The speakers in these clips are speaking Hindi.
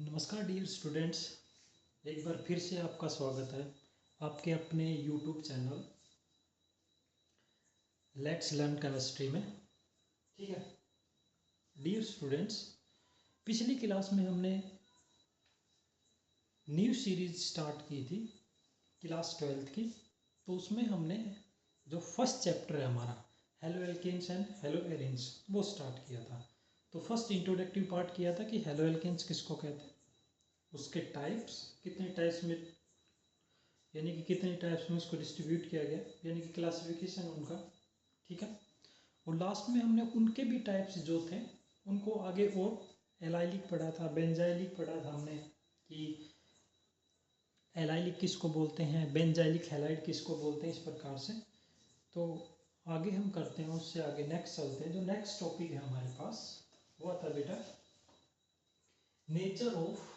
नमस्कार डियर स्टूडेंट्स, एक बार फिर से आपका स्वागत है आपके अपने YouTube channel let's learn chemistry में। ठीक है डियर स्टूडेंट्स, पिछली क्लास में हमने न्यू सीरीज स्टार्ट की थी क्लास 12th की। तो उसमें हमने जो फर्स्ट चैप्टर है हमारा haloalkanes and haloarenes वो स्टार्ट किया था। तो फर्स्ट इंट्रोडक्टिव पार्ट किया था कि हेलो एल्केन्स किसको कहते हैं, उसके टाइप्स कितने टाइप्स में, यानी कि कितने टाइप्स में उसको डिस्ट्रीब्यूट किया गया, यानी कि क्लासिफिकेशन उनका। ठीक है, और लास्ट में हमने उनके भी टाइप्स जो थे उनको आगे और एलाइलिक पढ़ा था, बेंजाइलिक पढ़ा था हमने कि एलाइलिक किसको बोलते हैं, बेंजाइलिक हैलाइड किसको बोलते हैं, इस प्रकार से। तो आगे हम करते हैं, उससे आगे नेक्स्ट चलते हैं। जो नेक्स्ट टॉपिक है हमारे पास वो था बेटा nature of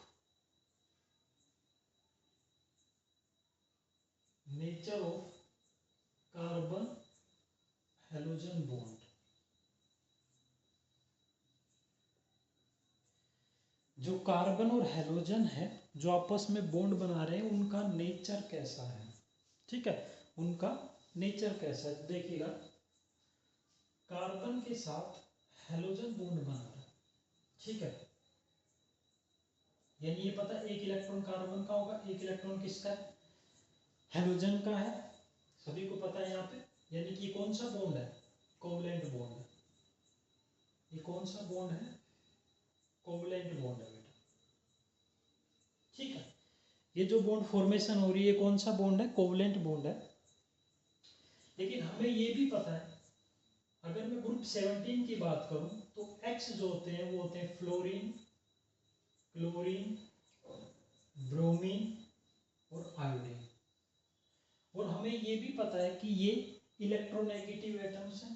carbon halogen bond. जो कार्बन और हैलोजन है जो आपस में बॉन्ड बना रहे हैं उनका नेचर कैसा है। ठीक है, उनका नेचर कैसा है। देखिएगा, कार्बन के साथ हैलोजन बॉन्ड बना रहा है। ठीक है, यानी ये पता है एक इलेक्ट्रॉन कार्बन का होगा, एक इलेक्ट्रॉन किसका है, हैलोजन का है। सभी को पता है यहाँ पे। यानी कि कौन सा बॉन्ड है, कोवलेंट बॉन्ड है। ये कौन सा बॉन्ड है, कोवलेंट बॉन्ड है बेटा। ठीक है, ये जो बॉन्ड फॉर्मेशन हो रही है कौन सा बॉन्ड है, कोवलेंट बॉन्ड है। लेकिन हमें ये भी पता है, अगर मैं ग्रुप 17 की बात करूं तो एक्स जो होते हैं वो होते हैं फ्लोरीन, क्लोरीन, ब्रोमीन और आयोडीन। और हमें ये भी पता है कि ये इलेक्ट्रोनेगेटिव एटम्स हैं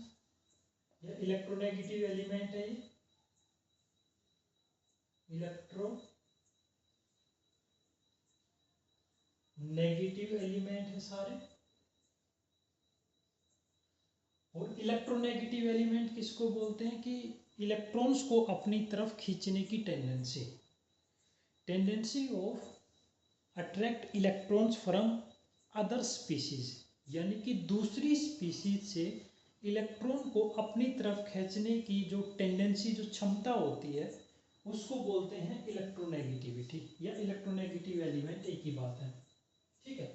या इलेक्ट्रोनेगेटिव एलिमेंट है। इलेक्ट्रो नेगेटिव एलिमेंट है सारे। और इलेक्ट्रोनेगेटिव एलिमेंट किसको बोलते हैं कि इलेक्ट्रॉन्स को अपनी तरफ खींचने की tendency of attract electrons from other species, यानी कि दूसरी स्पीशीज से इलेक्ट्रॉन को अपनी तरफ खींचने की जो टेंडेंसी, जो क्षमता होती है उसको बोलते हैं इलेक्ट्रोनेगेटिविटी या इलेक्ट्रोनेगेटिव एलिमेंट, एक ही बात है। ठीक है,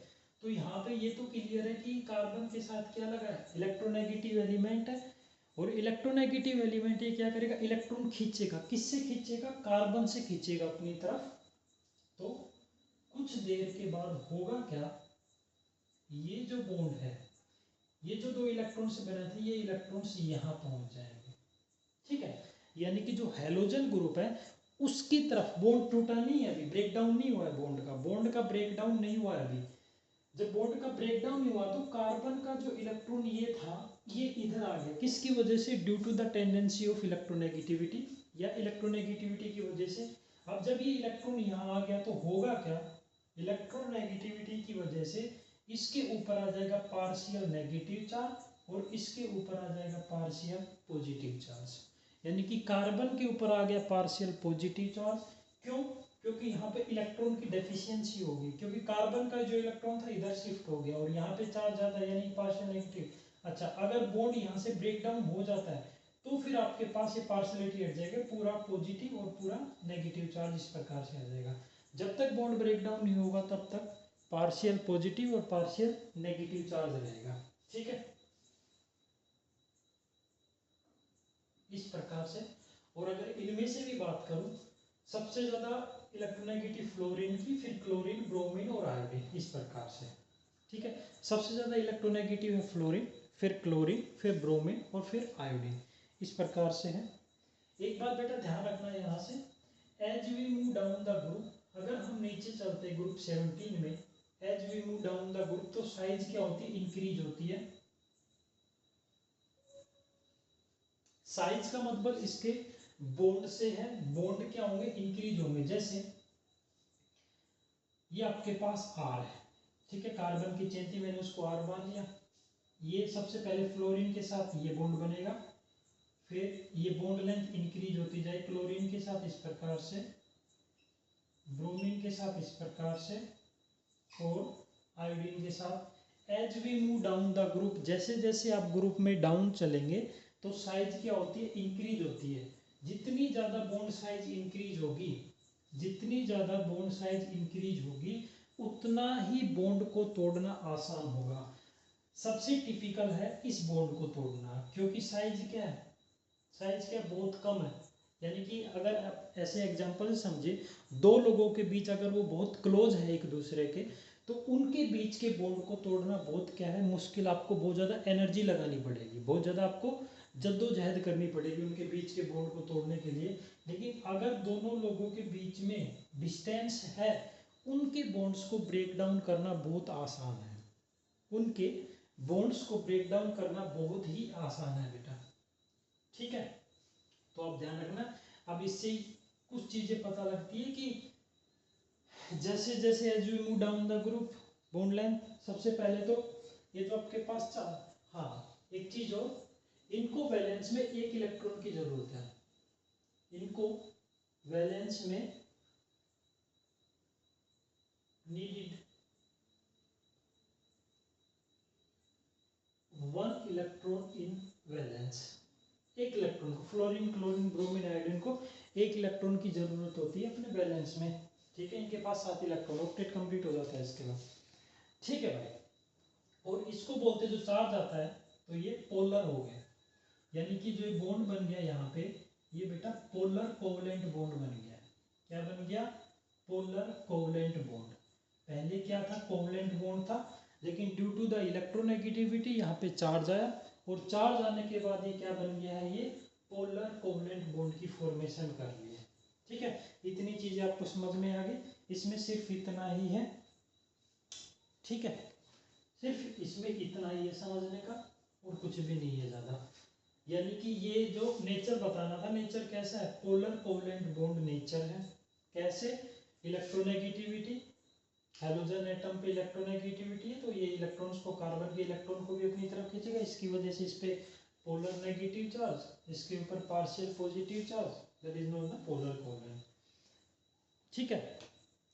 तो यहाँ पे ये तो क्लियर है कि कार्बन के साथ क्या लगा है, इलेक्ट्रोनेगेटिव एलिमेंट है। और इलेक्ट्रोनेगेटिव एलिमेंट ये क्या करेगा, इलेक्ट्रॉन खींचेगा। किससे खींचेगा, कार्बन से खींचेगा अपनी तरफ। तो कुछ देर के बाद होगा क्या, ये जो बॉन्ड है, ये जो दो इलेक्ट्रॉन से बने थे ये इलेक्ट्रॉन्स यहाँ पहुंच जाएंगे। ठीक है, यानी कि जो हैलोजन ग्रुप है उसकी तरफ बॉन्ड टूटा नहीं है अभी, ब्रेक डाउन नहीं हुआ है बॉन्ड का ब्रेक डाउन नहीं हुआ है अभी। जब बॉन्ड का ब्रेक डाउन नहीं हुआ तो कार्बन का जो इलेक्ट्रॉन ये था ये इधर आ गया। किसकी वजह से, due to the tendency of electronegativity या इलेक्ट्रोनेगेटिविटी की वजह से। अब जब ये इलेक्ट्रॉन यहाँ आ गया तो होगा क्या, इलेक्ट्रोनेगेटिविटी की वजह से इसके ऊपर आ जाएगा पार्शियल नेगेटिव चार्ज और इसके ऊपर आ जाएगा पार्शियल पॉजिटिव चार्ज। यानी कि कार्बन के ऊपर आ गया पार्शियल पॉजिटिव चार्ज। क्यों, क्योंकि यहाँ पे इलेक्ट्रॉन की डेफिशिएंसी होगी, क्योंकि कार्बन का जो इलेक्ट्रॉन था इधर शिफ्ट हो गया और यहाँ पे चार्ज ज्यादा है यानी पार्शियल नेगेटिव। अच्छा, अगर बॉन्ड यहाँ से ब्रेक डाउन हो जाता है तो फिर आपके पास ये पार्शियलिटी हट जाएगा, पूरा पॉजिटिव और पूरा नेगेटिव चार्ज इस प्रकार से आ जाएगा। जब तक बॉन्ड ब्रेक डाउन नहीं होगा तब तक पार्शियल पॉजिटिव और पार्शियल नेगेटिव चार्ज रहेगा। ठीक है, इस प्रकार से। और अगर इनमें से भी बात करूं, सबसे ज्यादा इलेक्ट्रोनेगेटिव फ्लोरीन की, फिर क्लोरीन, ब्रोमीन और आयोडीन, इस प्रकार से। ठीक है, सबसे ज्यादा इलेक्ट्रोनेगेटिव है फ्लोरीन, फिर क्लोरीन, फिर ब्रोमीन और फिर आयोडीन, इस प्रकार से है। एक बात बेटा ध्यान रखना है यहाँ से, as we move down the group, अगर हम नीचे चलते ग्रुप 17 में, as we move down the group तो साइज क्या होती है, इंक्रीज होती है। साइज का मतलब इसके बॉन्ड से है, बॉन्ड क्या होंगे, इंक्रीज होंगे। जैसे ये आपके पास आर है, ठीक है, कार्बन की चेन थी, मैंने उसको आर मान लिया। ये सबसे पहले फ्लोरीन के साथ ये बॉन्ड बनेगा, फिर ये बॉन्ड लेंथ इंक्रीज होती जाए क्लोरीन के साथ, इस प्रकार से ब्रोमीन के साथ इस प्रकार से और आयोडीन के साथ। As we move down the group, जैसे जैसे आप ग्रुप में डाउन चलेंगे तो साइज क्या होती है, इंक्रीज होती है। जितनी ज़्यादा बॉन्ड साइज इंक्रीज होगी, जितनी ज़्यादा बॉन्ड साइज इंक्रीज होगी उतना ही बॉन्ड को तोड़ना आसान होगा। सबसे टिपिकल है इस बॉन्ड को तोड़ना, क्योंकि साइज क्या है, साइज क्या बहुत कम है। यानी कि अगर आप ऐसे एग्जांपल समझे, दो लोगों के बीच अगर वो बहुत क्लोज है एक दूसरे के, तो उनके बीच के बॉन्ड को तोड़ना बहुत क्या है, मुश्किल। आपको बहुत ज़्यादा एनर्जी लगानी पड़ेगी, बहुत ज़्यादा आपको जद्दोजहद करनी पड़ेगी उनके बीच के बॉन्ड को तोड़ने के लिए। लेकिन अगर दोनों लोगों के बीच में डिस्टेंस है, उनके बॉन्ड्स को ब्रेक डाउन करना बहुत आसान है, उनके बॉन्ड्स को ब्रेक डाउन करना बहुत ही आसान है बेटा। ठीक है, तो आप ध्यान रखना। अब इससे कुछ चीजें पता लगती है कि जैसे जैसे as we move down the group bond length, सबसे पहले तो ये जो आपके पास चार, हाँ एक चीज और, इनको वैलेंस में एक इलेक्ट्रॉन की जरूरत है, इनको वैलेंस में नीडेड 1 इलेक्ट्रॉन इन वैलेंस। एक इलेक्ट्रॉन को, फ्लोरीन क्लोरीन ब्रोमीन आयोडीन को एक इलेक्ट्रॉन की जरूरत होती है अपने बैलेंस में। ठीक है, इनके पास 7 इलेक्ट्रॉन, ऑक्टेट कंप्लीट हो जाता है इसके बाद। ठीक है भाई, और इसको बोलते जो चार्ज आता है, तो ये पोलर हो गया, यानी कि जो बॉन्ड बन गया यहाँ पे, ये बेटा पोलर कोवलेंट बॉन्ड बन गया। क्या बन गया, पोलर कोवलेंट बॉन्ड। पहले क्या था, कोवलेंट बॉन्ड था, लेकिन ड्यू टू द इलेक्ट्रोनेगेटिविटी यहाँ पे चार्ज आया, और चार्ज आने के बाद ये क्या बन गया है, ये पोलर कोवलेंट बॉन्ड की फॉर्मेशन कर ली है। ठीक है, इतनी चीजें आपको समझ में आ गई, इसमें सिर्फ इतना ही है। ठीक है, सिर्फ इसमें इतना ही है समझने का, और कुछ भी नहीं है ज्यादा। यानी कि ये जो नेचर बताना था, नेचर कैसा है, पोलर कोवलेंट बॉन्ड नेचर है। कैसे, इलेक्ट्रोनेगेटिविटी, हाइड्रोजन एटम पे इलेक्ट्रोनेगेटिविटी है, तो ये इलेक्ट्रॉन्स को, कार्बन के इलेक्ट्रॉन को भी अपनी तरफ खींचेगा, इसकी वजह से इस पे पोलर नेगेटिव चार्ज, इसके ऊपर partial positive charge, that is known as polar covalent. ठीक है,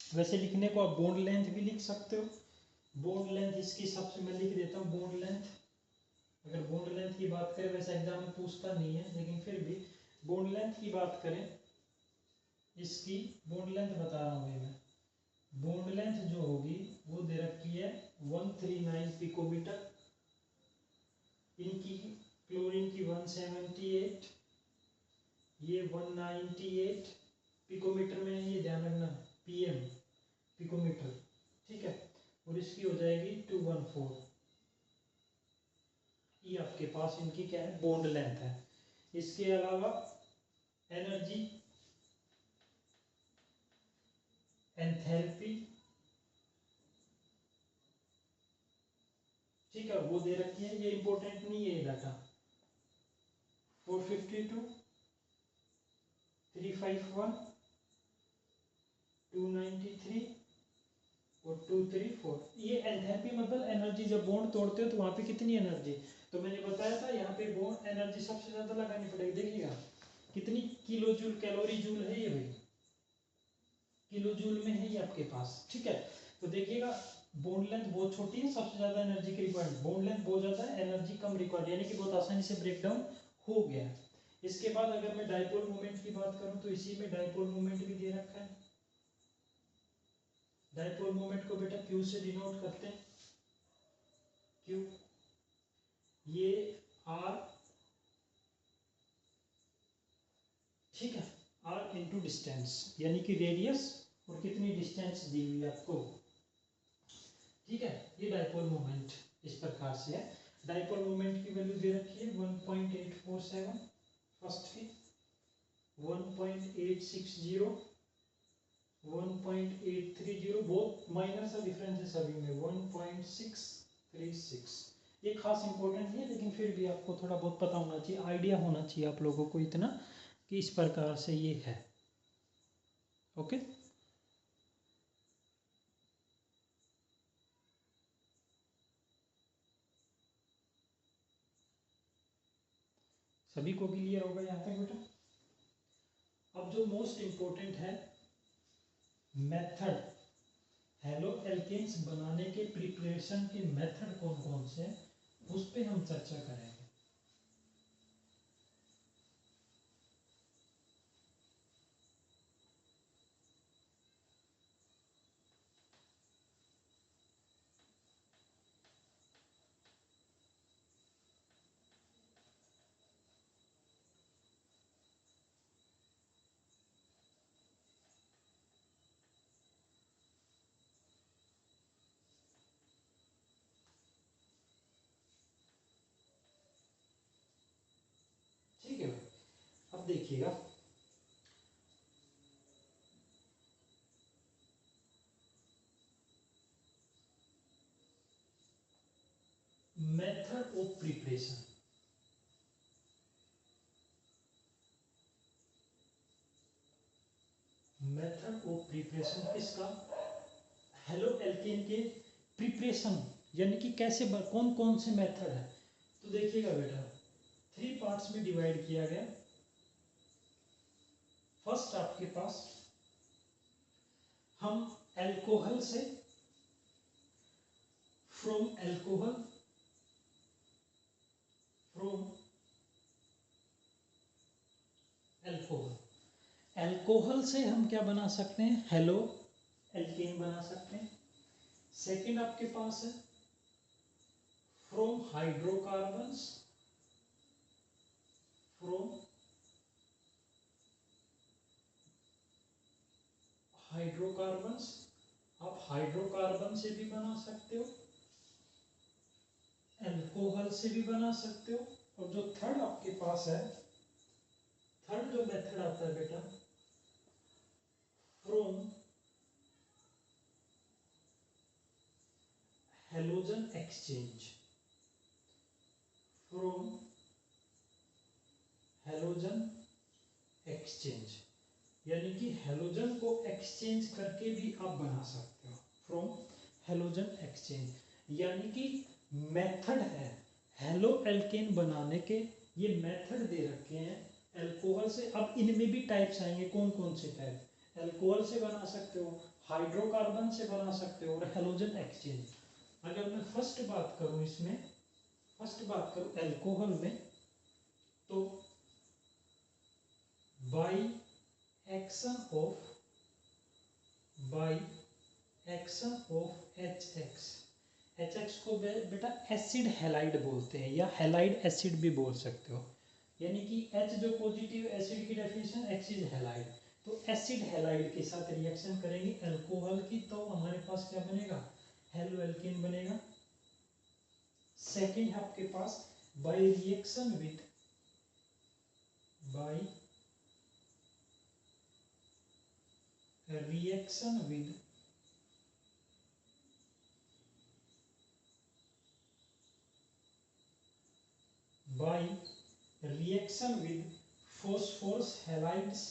वैसे लिखने को आप बॉन्ड लेंथ भी लिख सकते हो। बॉन्ड लेंथ इसकी सबसे, मैं लिख देता हूँ बॉन्ड लेंथ। अगर बॉन्ड लेंथ की बात करें, वैसे एग्जाम में पूछता नहीं है, लेकिन फिर भी बॉन्ड लेंथ की बात करें, इसकी बॉन्ड लेंथ बता रहा हूँ मैं। बॉन्ड लेंथ जो होगी वो दे रखी है 139 पिकोमीटर, इनकी क्लोरीन की 178, ये 198 पिकोमीटर में है, ये ध्यान रखना, पीएम पिकोमीटर। ठीक है, और इसकी हो जाएगी 214। ये आपके पास इनकी क्या है, बॉन्ड लेंथ है। इसके अलावा एनर्जी, एंथैल्पी, ठीक है, वो दे रखी है, ये इंपॉर्टेंट नहीं है ये डाटा। 452, 351, 293 और 234। ये एंथैल्पी मतलब एनर्जी, जब बॉन्ड तोड़ते हो तो वहां पे कितनी एनर्जी, तो मैंने बताया था यहाँ पे बॉन्ड एनर्जी सबसे ज्यादा लगानी पड़ेगी। देखिएगा कितनी किलो जूल, कैलोरी जूल है ये भाई, किलो जूल में है ये आपके पास। ठीक है, तो देखिएगा बॉन्ड लेंथ बहुत छोटी है, सबसे ज्यादा एनर्जी की रिक्वायरमेंट, बॉन्ड लेंथ बहुत ज्यादा है, एनर्जी कम रिक्वायर्ड, यानी कि बहुत आसानी से ब्रेक डाउन हो गया। इसके बाद अगर मैं डाइपोल मोमेंट की बात करूं, तो इसी में डाइपोल मोमेंट भी दे रखा है। डाइपोल मोमेंट को बेटा क्यू से डिनोट करते हैं, क्यू, ये आर, ठीक है, आर इंटू डिस्टेंस, यानी कि रेडियस और कितनी डिस्टेंस दी हुई है आपको। ठीक है, ये डाइपोल मोमेंट इस प्रकार से है। डाइपोल मोमेंट की वैल्यू दे रखी है 1.847, फर्स्ट की 1.860, 1.830, बहुत माइनर सा डिफरेंस है सभी में, 1.636। ये खास इंपॉर्टेंट नहीं है, लेकिन फिर भी आपको थोड़ा बहुत पता होना चाहिए, आइडिया होना चाहिए आप लोगों को इतना कि इस प्रकार से ये है। ओके, सभी को क्लियर होगा यहाँ तक बेटा। अब जो मोस्ट इम्पोर्टेंट है, मेथड, हेलो एल्केन्स बनाने के प्रिपरेशन के मेथड कौन कौन से हैं उस पे हम चर्चा करेंगे। ठीक है भाई, अब देखिएगा method of preparation. Method of preparation किसका, हेलो एल्केन के प्रिपरेशन, यानी कि कैसे कौन कौन से मेथड है। तो देखिएगा बेटा 3 पार्ट्स में डिवाइड किया गया। फर्स्ट आपके पास हम अल्कोहल से, from alcohol, from alcohol, alcohol से हम क्या बना सकते हैं, हेलो एल्केन बना सकते हैं। सेकंड आपके पास है फ्रॉम हाइड्रोकार्बन्स, फ्रॉम हाइड्रोकार्बन्स, आप हाइड्रोकार्बन से भी बना सकते हो, अल्कोहल से भी बना सकते हो। और जो थर्ड आपके पास है, थर्ड जो मेथड आता है बेटा, from halogen exchange, from halogen exchange, यानी कि हेलोजन को एक्सचेंज करके भी आप बना सकते हो, फ्रॉम हेलोजन एक्सचेंज। यानी कि मेथड है हेलो एल्केन बनाने के, ये मेथड दे रखे हैं अल्कोहल से। अब इनमें भी टाइप्स आएंगे, कौन कौन से टाइप, अल्कोहल से बना सकते हो, हाइड्रोकार्बन से बना सकते हो, और हेलोजन एक्सचेंज। अगर मैं फर्स्ट बात करूं इसमें, फर्स्ट बात करूं अल्कोहल में, तो by action of, by action of H x को बेटा एसिड हैलाइड बोलते हैं, या हैलाइड एसिड भी बोल सकते हो। यानी कि H जो पॉजिटिव एसिड की डेफिनेशन, X इज हैलाइड, तो एसिड हैलाइड के साथ रिएक्शन करेंगे अल्कोहल की, तो हमारे पास क्या बनेगा, हेलो एल्केन बनेगा। सेकेंड है आपके पास by reaction with, by reaction with by reaction with phosphorus halides।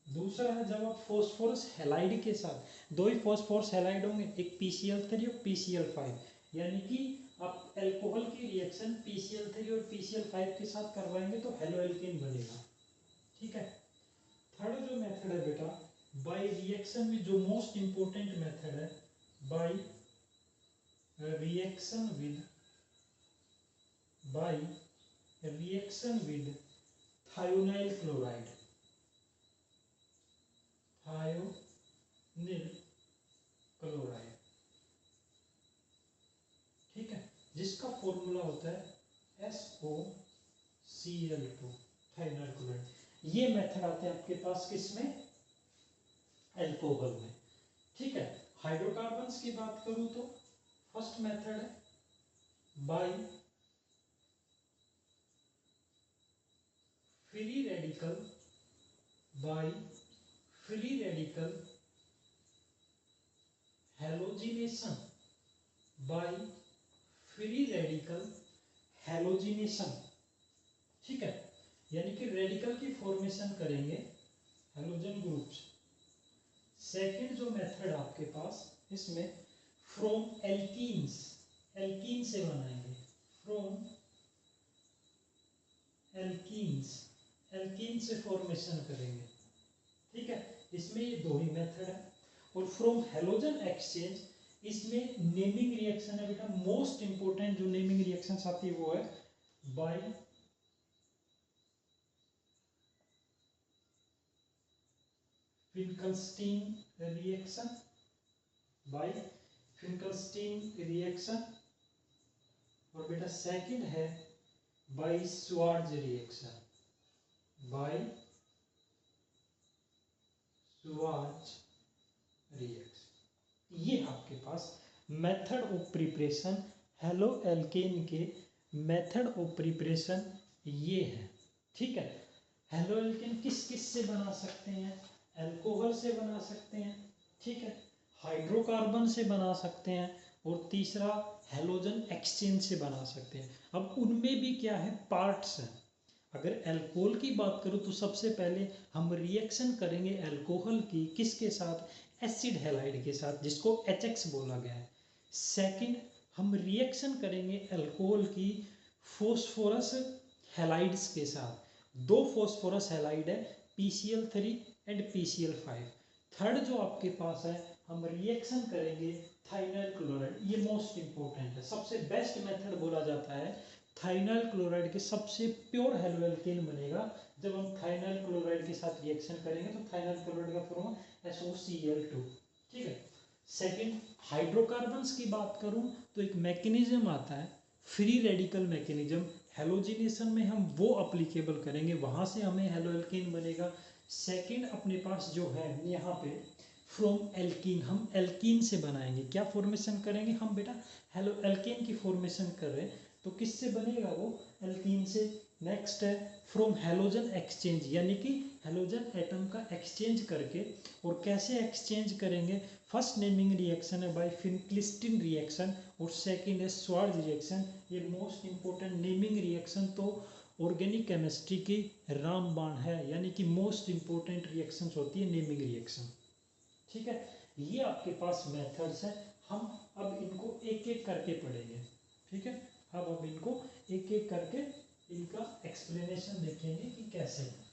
दूसरा है जब आप फॉस्फोरस हैलाइड के साथ, दो ही फॉस्फोरस हैलाइड होंगे, एक PCl3 और PCl5, यानी कि आप अल्कोहल की रिएक्शन PCl3 और PCl5 के साथ करवाएंगे तो हेलो एल्केन बनेगा। ठीक है। थर्ड जो मेथड है बेटा, बाय रिएक्शन में, जो मोस्ट इंपोर्टेंट मेथड है, by reaction with, by reaction with thionyl chloride, thionyl chloride, ठीक है, जिसका फॉर्मूला होता है SOCl2, थाइनाइल क्लोराइड। ये मेथड आते हैं आपके पास किसमें, अल्कोहल में। ठीक है। हाइड्रोकार्बन्स की बात करूं तो फर्स्ट मेथड है by free radical, by free radical halogenation, by free radical halogenation. ठीक है, यानी कि रेडिकल की फॉर्मेशन करेंगे हैलोजन ग्रुप्स। सेकंड जो मेथड आपके पास इसमें फ्रॉम एल्कीन्स, एल्कीन से बनाएंगे, फ्रॉम एल्कीन्स, एल्कीन से फॉर्मेशन करेंगे, इसमें ये दो ही मेथड है। और फ्रॉम हेलोजन एक्सचेंज, इसमें नेमिंग रिएक्शन है बेटा, मोस्ट इंपोर्टेंट जो नेमिंग रिएक्शंस आती है वो है bye Finkelstein reaction, by Finkelstein reaction. और बेटा सेकंड है by Swarts reaction, by Swarts reaction. ये आपके पास method of preparation, haloalkane के मेथड ऑफ प्रिपरेशन ये है। ठीक है, हेलो एल्केन किस किस से बना सकते हैं? अल्कोहल से बना सकते हैं, ठीक है, हाइड्रोकार्बन से बना सकते हैं, और तीसरा हेलोजन एक्सचेंज से बना सकते हैं। अब उनमें भी क्या है, पार्ट्स हैं। अगर अल्कोहल की बात करूँ तो सबसे पहले हम रिएक्शन करेंगे अल्कोहल की किसके साथ, एसिड हैलाइड के साथ, जिसको HX बोला गया है। सेकंड, हम रिएक्शन करेंगे अल्कोहल की फॉस्फोरस हैलाइड्स के साथ। दो फॉस्फोरस हैलाइड है, PCl3 एंड PCl5। थर्ड जो आपके पास है, हम रिएक्शन करेंगे थाइनाइल क्लोराइड। ये मोस्ट इंपॉर्टेंट है, सबसे बेस्ट मेथड बोला जाता है थाइनाइल क्लोराइड के, सबसे प्योर हेलो एल्केन बनेगा जब हम थाइनाइल क्लोराइड के साथ रिएक्शन करेंगे। तो थाइनाइल क्लोराइड का फॉर्मूला SOCl2, ठीक है। सेकंड, हाइड्रोकार्बन्स की बात करूं तो एक मैकेनिज्म आता है फ्री रेडिकल मैकेनिज्म, हेलोजिनेशन में हम वो अप्लीकेबल करेंगे, वहां से हमें हेलो एल्केन बनेगा। सेकंड अपने पास जो है यहाँ पे फ्रॉम एल्कीन, हम एल्कीन से बनाएंगे, क्या फॉर्मेशन करेंगे हम बेटा, हेलो एल्केन की फॉर्मेशन कर रहे हैं, तो किससे बनेगा वो, एल्कीन से। नेक्स्ट है फ्रॉम हेलोजन एक्सचेंज, यानी कि हेलोजन एटम का एक्सचेंज करके, और कैसे एक्सचेंज करेंगे, फर्स्ट नेमिंग रिएक्शन है बाय फिंकलिस्टीन रिएक्शन, और सेकंड है श्वार्ज रिएक्शन। ये मोस्ट इंपॉर्टेंट नेमिंग रिएक्शन तो ऑर्गेनिक केमिस्ट्री की रामबाण है, यानी कि मोस्ट इंपॉर्टेंट रिएक्शंस होती है नेमिंग रिएक्शन, ठीक है। ये आपके पास मेथड्स हैं, हम अब इनको एक एक करके पढ़ेंगे, ठीक है। अब इनको एक एक करके इनका एक्सप्लेनेशन देखेंगे कि कैसे है।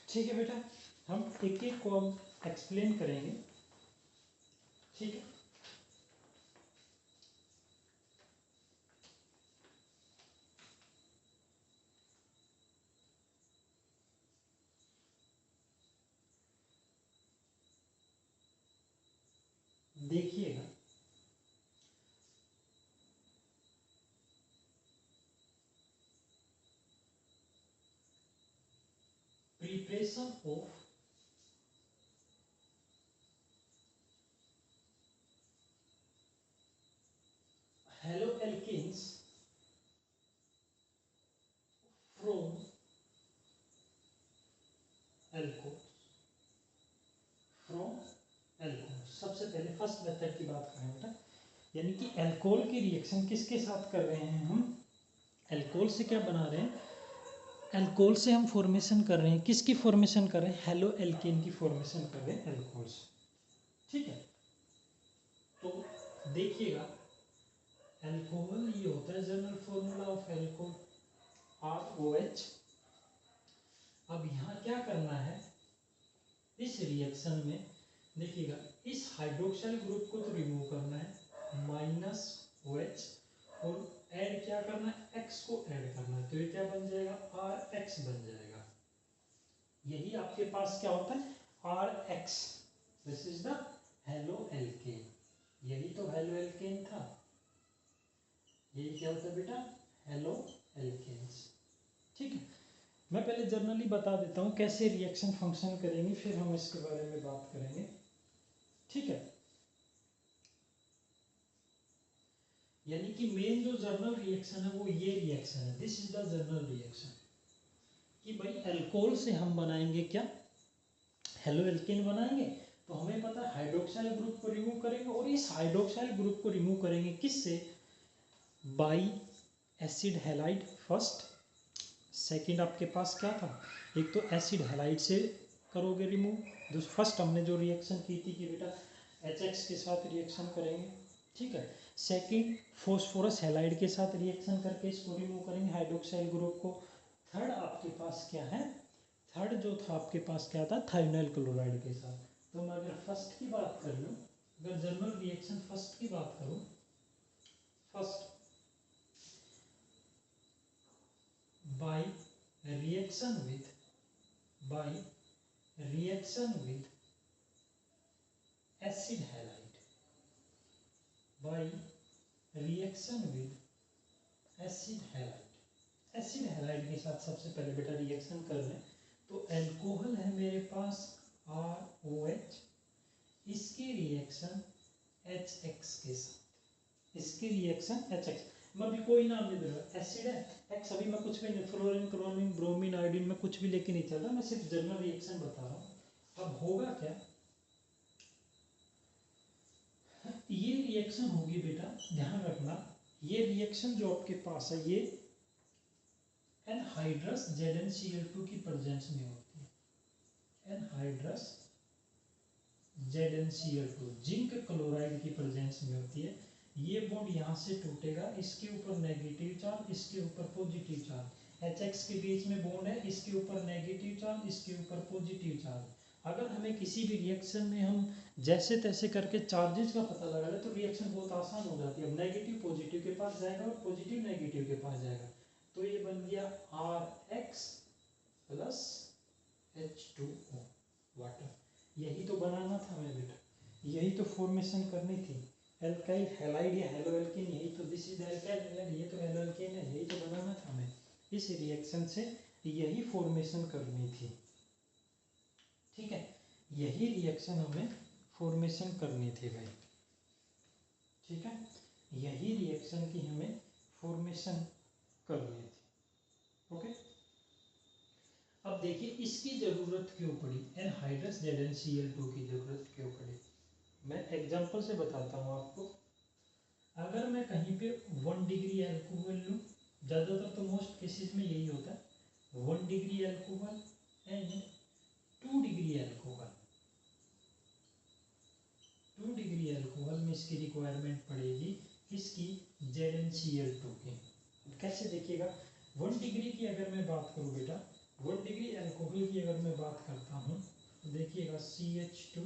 ठीक है बेटा, हम एक एक को अब एक्सप्लेन करेंगे, ठीक है। देखिएगा, preparation of haloalkanes from alcohol, from alcohol. सबसे पहले फर्स्ट मेथड की बात करें बेटा, यानी कि एल्कोहल की रिएक्शन किसके साथ कर रहे हैं हम, एल्कोहल से क्या बना रहे हैं, एल्कोहल से हम फॉर्मेशन कर रहे हैं, किसकी फॉर्मेशन कर रहे हैं, हेलो एल्केन की फॉर्मेशन कर रहे हैं एल्कोहल से, ठीक है। तो देखिएगा, एल्कोहल ये होता है general formula of alcohol ROH। अब यहाँ क्या करना है, इस रिएक्शन में देखिएगा, इस हाइड्रोक्साइल ग्रुप को तो रिमूव करना है, -OH, और ऐड क्या करना है, X को ऐड करना है, तो ये क्या बन जाएगा, RX बन जाएगा। यही आपके पास क्या होता है, RX, this is the halo alkane. यही तो हेलो एल्केन था, यही क्या होता है बेटा, हेलो एल्केन्स, ठीक है। मैं पहले जनरली बता देता हूँ कैसे रिएक्शन फंक्शन करेंगे, फिर हम इसके बारे में बात करेंगे, ठीक है। यानी कि मेन जो जर्नल रिएक्शन है वो ये रिएक्शन है, this is the journal reaction, कि भाई अल्कोहल से हम बनाएंगे क्या, हेलो एल्केन बनाएंगे, तो हमें पता है हाइड्रोक्साइल ग्रुप को रिमूव करेंगे, और इस हाइड्रोक्साइल ग्रुप को रिमूव करेंगे किससे? By acid halide first. Second आपके पास क्या था? एक तो एसिड हैलाइड से करोगे रिमूव। फर्स्ट हमने जो रिएक्शन की थी कि बेटा HX के साथ रिएक्शन करेंगे, ठीक है। सेकंड फॉस्फोरस हैलाइड के साथ रिएक्शन करके इसको रिमूव करेंगे हाइड्रोक्साइल ग्रुप को। थर्ड आपके पास क्या है? थर्ड जो था आपके पास क्या था? थायोनाइल क्लोराइड के साथ। तो मैं अगर फर्स्ट की बात कर लूँ, अगर जनरल रिएक्शन फर्स्ट की बात करूँ, first by reaction with acid halide, by reaction with acid halide के साथ सबसे पहले बेटा रिएक्शन कर लें। तो एल्कोहल है मेरे पास ROH, इसकी रिएक्शन HX के साथ, इसकी रिएक्शन HX। मैं अभी कोई नाम नहीं दे रहा, एसिड है एक्स, अभी मैं कुछ भी नहीं, फ्लोरीन क्लोरीन ब्रोमीन आयोडीन में कुछ भी लेके नहीं चल रहा, मैं सिर्फ जनरल रिएक्शन बता रहा हूँ। अब होगा क्या? ये रिएक्शन होगी बेटा, ध्यान रखना, ये रिएक्शन जो आपके पास है ये एनहाइड्रस ZnCl2 की प्रेजेंस में होती है। एनहाइड्रस ZnCl2 जिंक क्लोराइड की प्रेजेंस में होती है। ये बॉन्ड यहाँ से टूटेगा, इसके ऊपर नेगेटिव चार्ज, इसके ऊपर पॉजिटिव चार्ज, HX के बीच में बॉन्ड है, इसके ऊपर नेगेटिव चार्ज, इसके ऊपर पॉजिटिव चार्ज। अगर हमें किसी भी रिएक्शन में हम जैसे तैसे करके चार्जेस का पता लगा ले तो रिएक्शन बहुत आसान हो जाती है। अब नेगेटिव पॉजिटिव के पास जाएगा और पॉजिटिव नेगेटिव के पास जाएगा, तो ये बन गया RX प्लस H2O वाटर। यही तो बनाना था हमें बेटा, यही तो फॉर्मेशन करनी थी, एल्काइल हैलाइड या हेलो एल्केन, यही तो, दिस इज एल्काइल हैलाइड, ये तो हेलो एल्केन है, यही तो बनाना था हमें। इस रिएक्शन से यही फॉर्मेशन करनी थी, ठीक है, यही रिएक्शन हमें फॉर्मेशन करनी थी भाई, ठीक है, यही रिएक्शन की हमें फॉर्मेशन करनी थी। ओके, अब देखिए इसकी जरूरत क्यों पड़ी, एनहाइड्रस ZnCl2 की जरूरत क्यों पड़ी। मैं एग्जांपल से बताता हूँ आपको। अगर मैं कहीं पे 1 डिग्री एल्कोहल लूँ, ज़्यादातर तो मोस्ट केसेस में यही होता है, 1 degree alcohol and 2 degree alcohol, 2 degree alcohol में इसकी रिक्वायरमेंट पड़ेगी किसकी? ZnCl2 की। कैसे देखिएगा, 1 डिग्री की अगर मैं बात करूँ बेटा, 1 डिग्री एल्कोहल की अगर मैं बात करता हूँ तो देखिएगा CH2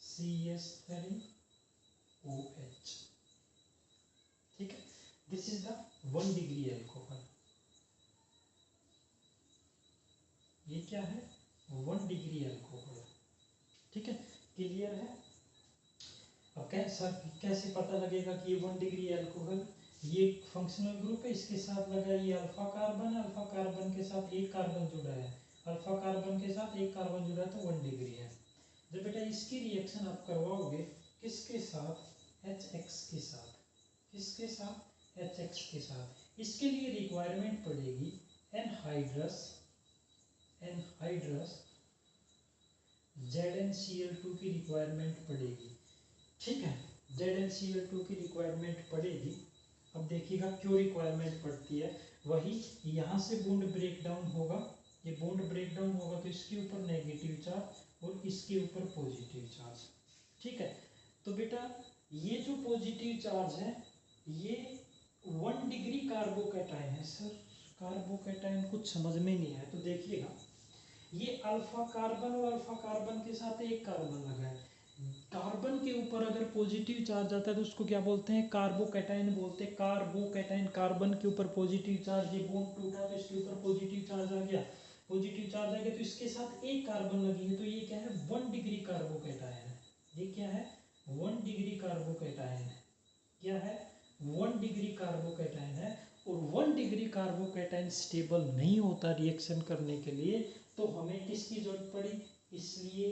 CH3 OH, ठीक है, this is the 1 degree alcohol. ये क्या है? 1 डिग्री एल्कोहल, ठीक है, क्लियर है। अब कैसे पता लगेगा कि ये 1 डिग्री एल्कोहल, ये फंक्शनल ग्रुप है, इसके साथ लगा ये अल्फा कार्बन, अल्फा कार्बन के साथ एक कार्बन जुड़ा है, अल्फा कार्बन के साथ एक कार्बन जुड़ा है, तो 1 डिग्री है। जब बेटा इसकी रिएक्शन आप करवाओगे किसके साथ? HX के साथ, किसके साथ? HX के साथ। इसके लिए रिक्वायरमेंट पड़ेगी एनहाइड्रस ZnCl2 की रिक्वायरमेंट पड़ेगी, ठीक है, ZnCl2 की रिक्वायरमेंट पड़ेगी। अब देखिएगा क्यों रिक्वायरमेंट पड़ती है, वही यहाँ से बॉन्ड ब्रेक डाउन होगा, ये बॉन्ड ब्रेक डाउन होगा तो इसके ऊपर नेगेटिव चार्ज और इसके ऊपर पॉजिटिव चार्ज, ठीक है। तो बेटा ये जो पॉजिटिव चार्ज है ये 1 डिग्री कार्बोकैटायन है। सर कार्बोकैटायन कुछ समझ में नहीं आया, तो देखिएगा ये अल्फा कार्बन और अल्फा कार्बन के साथ एक कार्बन लगा है, कार्बन के ऊपर अगर पॉजिटिव चार्ज आता है तो उसको क्या बोलते हैं? कार्बोकैटायन बोलते हैं, कार्बोकैटायन। कार्बन के ऊपर पॉजिटिव चार्ज, ये बॉन्ड टूटा तो इसके ऊपर पॉजिटिव चार्ज आ गया, पॉजिटिव चार्ज आ गया तो इसके साथ एक कार्बन लगी है, तो ये क्या है? 1 डिग्री कार्बोकैटायन है। ये क्या है? 1 डिग्री कार्बोकैटायन है। क्या है? 1 डिग्री कार्बोकैटायन है। और 1 डिग्री कार्बोकैटायन स्टेबल नहीं होता रिएक्शन करने के लिए, तो हमें किसकी जरूरत पड़ी? इसलिए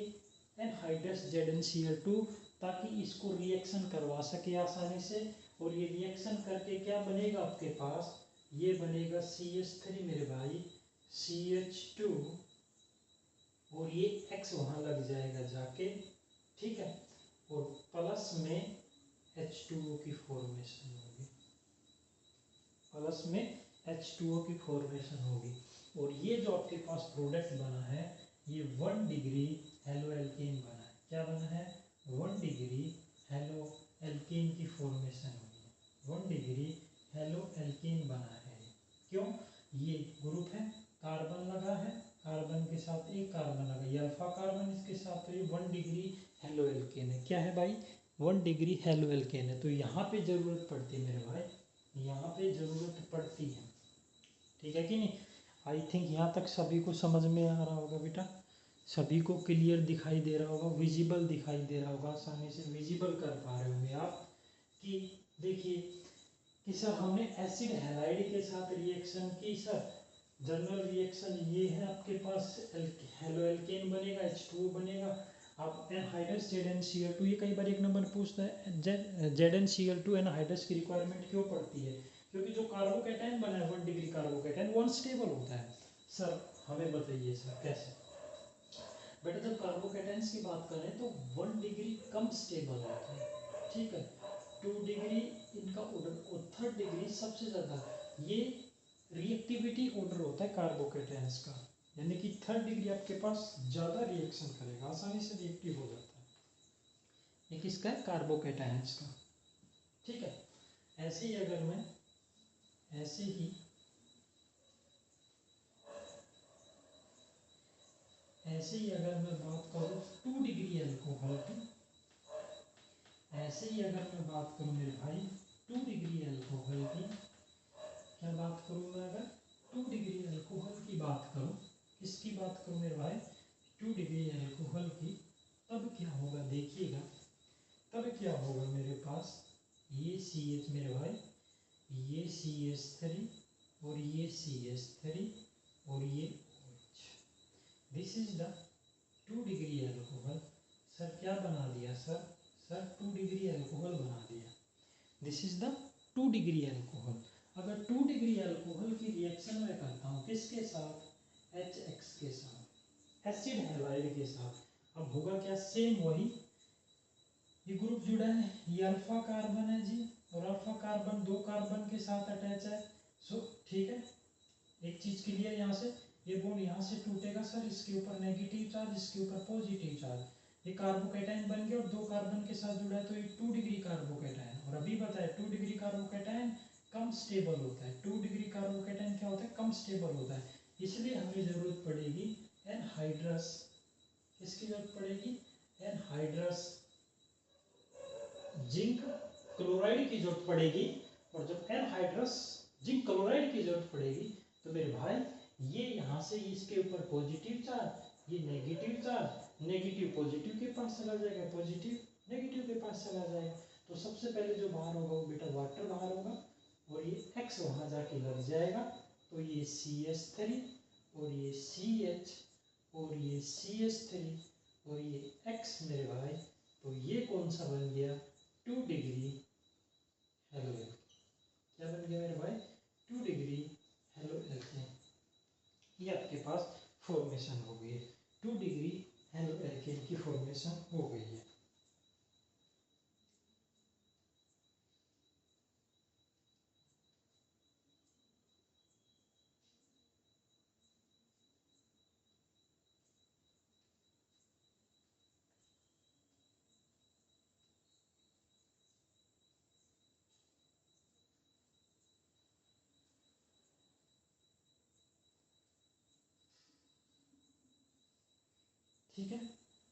एनहाइड्रस ZnCl2, ताकि इसको रिएक्शन करवा सके आसानी से। और ये रिएक्शन करके क्या बनेगा आपके पास? ये बनेगा CH3 मेरे भाई, CH2 और ये X वहाँ लग जाएगा जाके, ठीक है, और प्लस में H2O की फॉर्मेशन होगी, प्लस में H2O की फॉर्मेशन होगी। और ये जो आपके पास प्रोडक्ट बना है ये 1 डिग्री हेलो एल्केन बना है। क्या बना है? 1 डिग्री हेलो एल्केन की फॉर्मेशन होगी, 1 डिग्री हेलो एल्केन बना है। क्यों? ये ग्रुप है, कार्बन लगा है, कार्बन के साथ एक कार्बन लगा, ये अल्फा कार्बन इसके साथ, तो ये 1 डिग्री हेलो एल्केन है। क्या है भाई? 1 डिग्री हेलो एल्केन है। तो यहाँ पे जरूरत पड़ती है मेरे भाई, यहाँ पे जरूरत पड़ती है, ठीक है कि नहीं? आई थिंक यहाँ तक सभी को समझ में आ रहा होगा बेटा, सभी को क्लियर दिखाई दे रहा होगा, विजिबल दिखाई दे रहा होगा, आसानी से विजिबल कर पा रहे होंगे आप कि देखिए कि सर हमने एसिड हैलाइड के साथ रिएक्शन की सर, जनरल रिएक्शन ये है, आपके पास हेलो एल्केन बनेगा, H2O बनेगा, आप एनहाइड्रस ZnCl2, ये कई बार एक नंबर पूछता है ZnCl2 एनहाइड्रस की रिक्वायरमेंट क्यों पड़ती है? क्योंकि जो कार्बोकैटायन बना है 1 डिग्री कार्बोकैटायन वो अनस्टेबल होता है। सर हमें बताइए सर कैसे? बेटा जब कार्बोकैटायंस की बात करें तो 1 डिग्री कम स्टेबल होता है, ठीक है, 2 डिग्री इनका ऑर्डर और 3rd डिग्री सबसे ज़्यादा, ये रिएक्टिविटी ऑर्डर होता है कार्बोकैटायंस का, यानी कि 3rd डिग्री आपके पास ज़्यादा रिएक्शन करेगा, आसानी से रिएक्टिव हो जाता है। ये किसका है? कार्बोकैटायंस का, ठीक है। ऐसे ही अगर मैं ऐसे ही अगर मैं बात करूँ 2 डिग्री अल्कोहल की, ऐसे ही अगर मैं बात करूँ मेरे भाई 2 डिग्री अल्कोहल की, क्या बात करूँ मैं? अगर 2 डिग्री अल्कोहल की बात करूँ, किसकी बात करूँ मेरे भाई? 2 डिग्री अल्कोहल की, तब क्या होगा देखिएगा, तब क्या होगा मेरे पास, ये CH मेरे भाई, ये CH3 और ये CH3 और ये OH, this is the 2 degree alcohol. Sir क्या बना दिया सर? सर 2 डिग्री अल्कोहल बना दिया, this is the 2 degree alcohol. अगर 2 डिग्री अल्कोहल की रिएक्शन में करता हूँ किसके साथ? HX के साथ, एसिड हैलाइड के साथ, अब होगा क्या? सेम वही, ये ग्रुप जुड़ा है, ये अल्फा कार्बन है जी, और अल्फा कार्बन 2 कार्बन के साथ अटैच है, सो ठीक है, एक चीज क्लियर यहाँ से, ये बॉन्ड यहाँ से टूटेगा सर, इसके ऊपर नेगेटिव चार्ज, इसके ऊपर पॉजिटिव चार्ज, ये कार्बोकैटायन बन गया और 2 कार्बन के साथ जुड़ा है, तो ये 2 डिग्री कार्बोकैटायन। और अभी बताया 2 डिग्री कार्बोकैटायन कम स्टेबल होता है, 2 डिग्री कार्बोकैटायन क्या होता है? कम स्टेबल होता है, इसलिए हमें जरूरत पड़ेगी एनहाइड्रस, किसकी जरूरत पड़ेगी? एनहाइड्रस जिंक क्लोराइड की जरूरत पड़ेगी। और जब एनहाइड्रस जिंक क्लोराइड की जरूरत पड़ेगी तो मेरे भाई ये यहाँ से इसके ऊपर पॉजिटिव चार्ज, ये नेगेटिव चार्ज, नेगेटिव पॉजिटिव के पास चला जाएगा, पॉजिटिव नेगेटिव के पास चला जाएगा। तो सबसे पहले जो बाहर होगा वो बेटा वाटर बाहर होगा, और ये X वहाँ जाके लग जाएगा, तो ये CH3 और ये CH और ये CH3 और ये X मेरे भाई, तो ये कौन सा बन गया? 2 डिग्री हेलो एल्केन। क्या बन गया मेरे भाई? 2 डिग्री हेलो एल्केन। ये आपके पास फॉर्मेशन हो गई है, 2 डिग्री हेलो एल्केन की फॉर्मेशन हो गई है। ठीक है,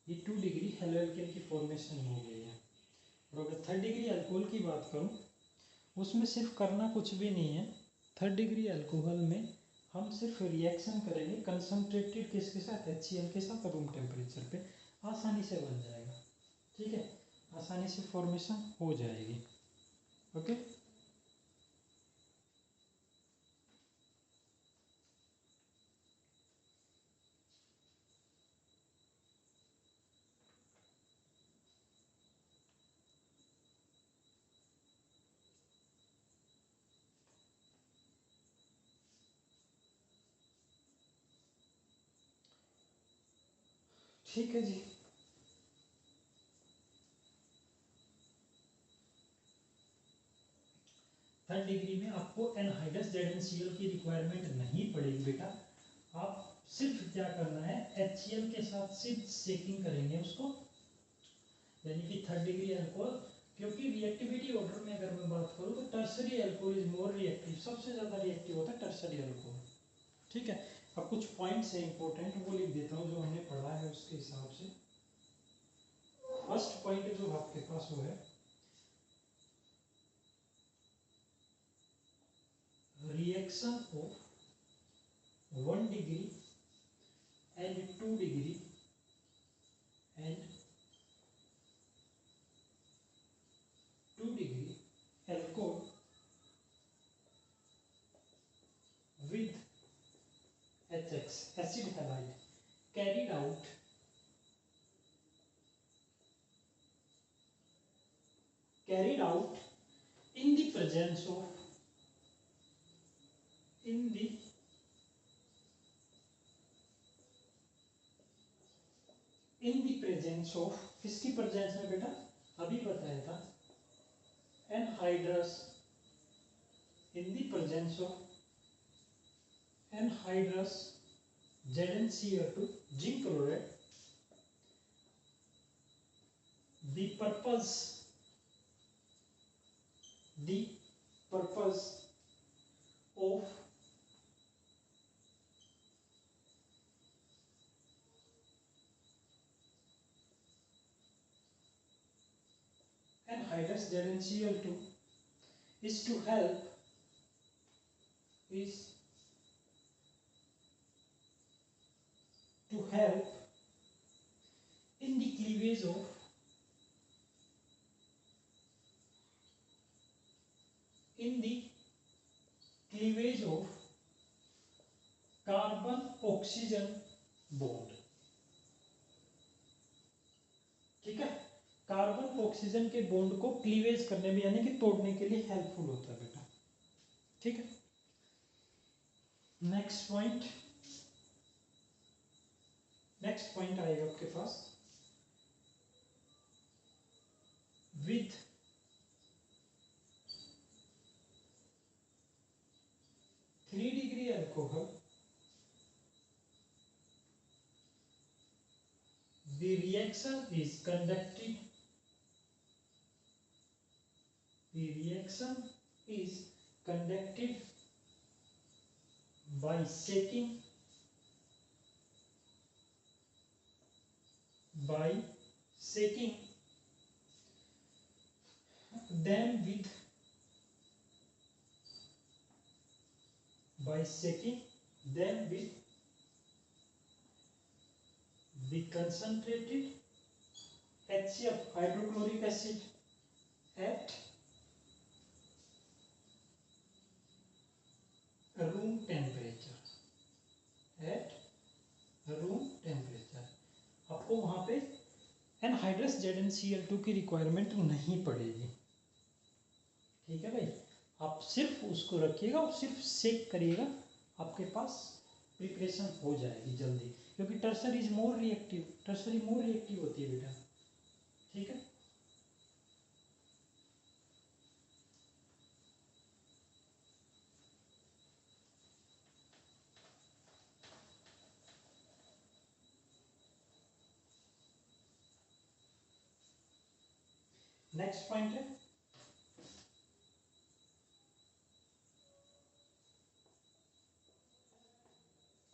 ये 2 डिग्री हेलो एल्केन की फॉर्मेशन हो गई है। और अगर 3rd डिग्री अल्कोहल की बात करूं, उसमें सिर्फ करना कुछ भी नहीं है। 3rd डिग्री अल्कोहल में हम सिर्फ रिएक्शन करेंगे कंसनट्रेटेड किसके साथ? HCl के साथ, रूम टेम्परेचर पे आसानी से बन जाएगा, ठीक है, आसानी से फॉर्मेशन हो जाएगी। ओके, ठीक है जी। थर्ड डिग्री में आपको एनहाइड्रस ZnCl की रिक्वायरमेंट नहीं पड़ेगी बेटा। आप सिर्फ क्या करना है, HCl के साथ सिर्फ सेकिंग करेंगे उसको, यानी कि थर्ड डिग्री अल्कोहल। क्योंकि रिएक्टिविटी ऑर्डर में अगर मैं बात करूँ तो tertiary alcohol is more reactive, सबसे ज़्यादा रिएक्टिव होता है टर्सरी अल्कोहल। ठीक है, अब कुछ पॉइंट्स हैं इंपॉर्टेंट, वो लिख देता हूँ जो हमने पढ़ा है उसके हिसाब से। फर्स्ट पॉइंट जो आपके पास वो है reaction of 1 degree and 2 degree and 2 degree alcohol with HX acid halide carried out in the presence of किसकी प्रेजेंस में बेटा, अभी बताया था anhydrous, in the presence of anhydrous ZnCl2 zinc chloride. The purpose of anhydrous ZnCl2 is to help in the cleavage of carbon oxygen bond. ठीक है, कार्बन ऑक्सीजन के बॉन्ड को क्लीवेज करने में यानी कि तोड़ने के लिए हेल्पफुल होता है बेटा। ठीक है, नेक्स्ट पॉइंट आएगा आपके पास with 3 degree alcohol the reaction is conducted by shaking them with the concentrated HCl hydrochloric acid at room temperature। आपको वहां पे एनहाइड्रस ZnCl2 की रिक्वायरमेंट नहीं पड़ेगी। ठीक है भाई, आप सिर्फ उसको रखिएगा और सिर्फ सेक करिएगा, आपके पास प्रिपरेशन हो जाएगी जल्दी, क्योंकि टर्सरी मोर रिएक्टिव होती है बेटा। ठीक है, नेक्स्ट पॉइंट है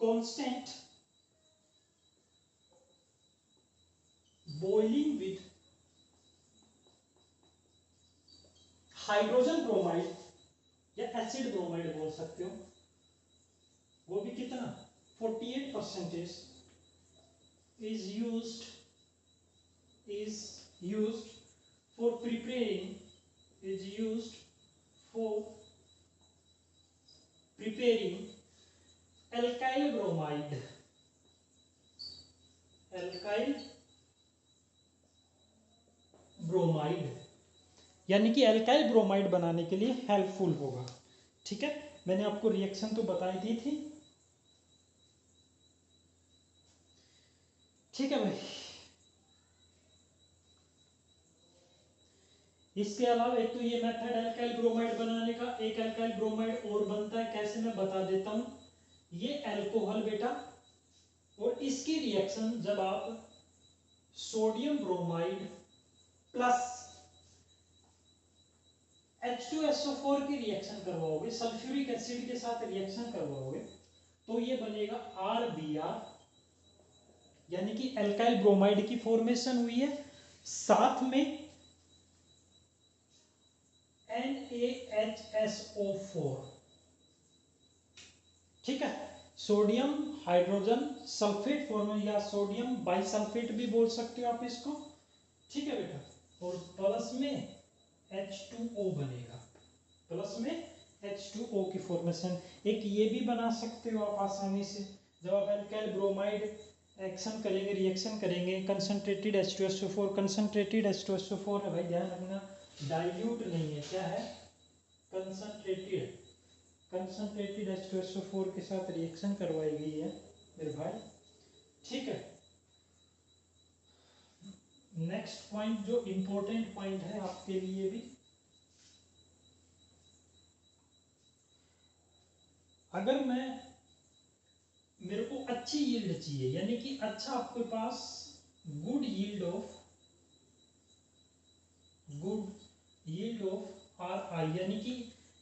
constant boiling with hydrogen bromide या एसिड ब्रोमाइड बोल सकते हो, वो भी कितना 48% is used for preparing alkyl bromide यानी कि एल्काइल ब्रोमाइड बनाने के लिए हेल्पफुल होगा। ठीक है, मैंने आपको रिएक्शन तो बताई दी थी। ठीक है भाई, इसके अलावा एक तो ये मेथड है एल्काइल ब्रोमाइड बनाने का, एक एल्काइल ब्रोमाइड और बनता है, कैसे मैं बता देता हूं। ये अल्कोहल बेटा, और इसकी रिएक्शन जब आप सोडियम ब्रोमाइड प्लस H2SO4 की रिएक्शन करवाओगे, सल्फ्यूरिक एसिड के साथ रिएक्शन करवाओगे, तो ये बनेगा RBr, यानी कि एल्काइल ब्रोमाइड की फॉर्मेशन हुई है, साथ में NaHSO4। ठीक है, सोडियम हाइड्रोजन सल्फेट फॉर्म, या सोडियम बाइसल्फेट भी बोल सकते हो आप इसको। ठीक है बेटा, और प्लस में H2O बनेगा, प्लस में H2O की फॉर्मेशन। एक ये भी बना सकते हो आप आसानी से, जब आप एल्काइल ब्रोमाइड एक्शन करेंगे, रिएक्शन करेंगे, कंसंट्रेटेड H2SO4, कंसंट्रेटेड H2SO4 है भाई, ध्यान रखना, डाइल्यूट नहीं है, क्या है, कंसंट्रेटेड, कंसंट्रेटेड H2SO4 के साथ रिएक्शन करवाई गई है मेरे भाई। ठीक है, नेक्स्ट पॉइंट जो इंपॉर्टेंट पॉइंट है आपके लिए भी, अगर मेरे को अच्छी यील्ड चाहिए, यानी कि अच्छा आपके पास गुड यील्ड ऑफ Ri, यानी कि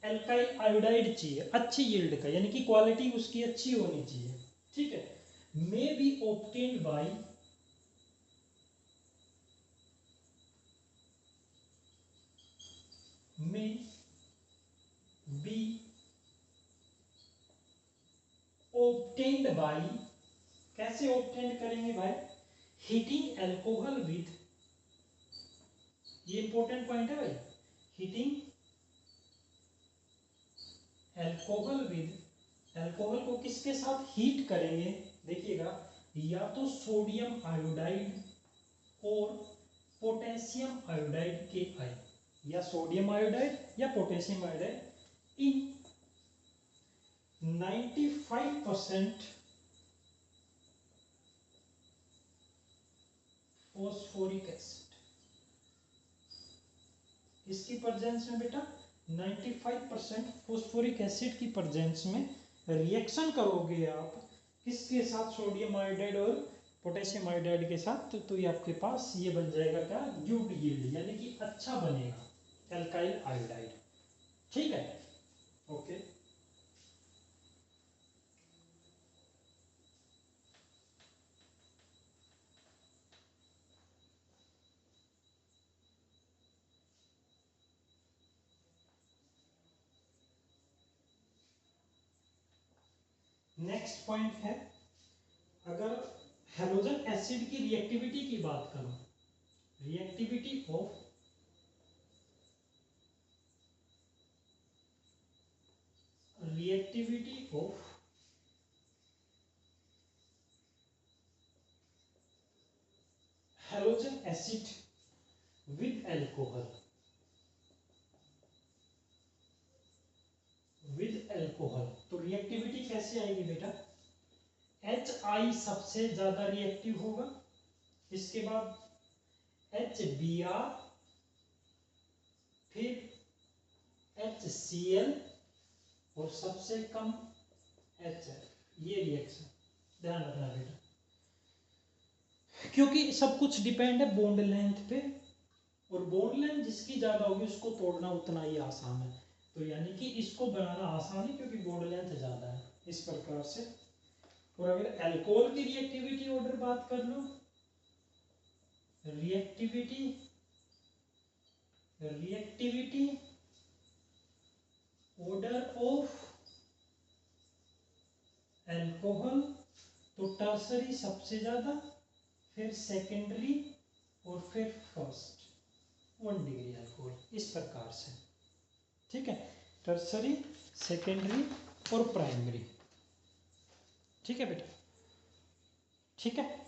एल्काइल आयोडाइड चाहिए अच्छी यील्ड का, यानी कि क्वालिटी उसकी अच्छी होनी चाहिए। ठीक है, मे बी ऑब्टेन्ड बाय कैसे ऑब्टेन्ड करेंगे भाई, हीटिंग एल्कोहल विथ, ये इंपॉर्टेंट पॉइंट है भाई, हीटिंग एल्कोहल विद, एल्कोहल को किसके साथ हीट करेंगे, देखिएगा, या तो सोडियम आयोडाइड और पोटेशियम आयोडाइड के आई, या सोडियम आयोडाइड या पोटेशियम आयोडाइड इन 95% फॉस्फोरिक एसिड, किसकी प्रेजेंस में बेटा, 95% फॉस्फोरिक एसिड की प्रेजेंस में रिएक्शन करोगे आप, किसके साथ, सोडियम आयोडाइड और पोटेशियम आयोडाइड के साथ, तो ये आपके पास ये बन जाएगा क्या, गुड यील्ड, यानी कि अच्छा बनेगा एल्काइल आयोडाइड। ठीक है, ओके। नेक्स्ट पॉइंट है, अगर हेलोजन एसिड की रिएक्टिविटी की बात करो, reactivity of halogen acid with alcohol, तो रिएक्टिविटी कैसे आएगी बेटा, HI सबसे ज्यादा रिएक्टिव होगा, इसके बाद HBr, फिर HCl, और सबसे कम HF, ये रिएक्शन ध्यान रखना बेटा, क्योंकि सब कुछ डिपेंड है बॉन्ड लेंथ पे, और बॉन्ड लेंथ जिसकी ज्यादा होगी उसको तोड़ना उतना ही आसान है, तो यानी कि इसको बनाना आसान है क्योंकि बॉन्ड लेंथ ज्यादा है, इस प्रकार से। और अगर अल्कोहल की रिएक्टिविटी ऑर्डर बात कर लो, रिएक्टिविटी ऑर्डर ऑफ अल्कोहल, तो टर्सरी सबसे ज्यादा, फिर सेकेंडरी, और फिर फर्स्ट 1 डिग्री अल्कोहल, इस प्रकार से। ठीक है, टर्सरी, सेकेंडरी और प्राइमरी। ठीक है बेटा, ठीक है।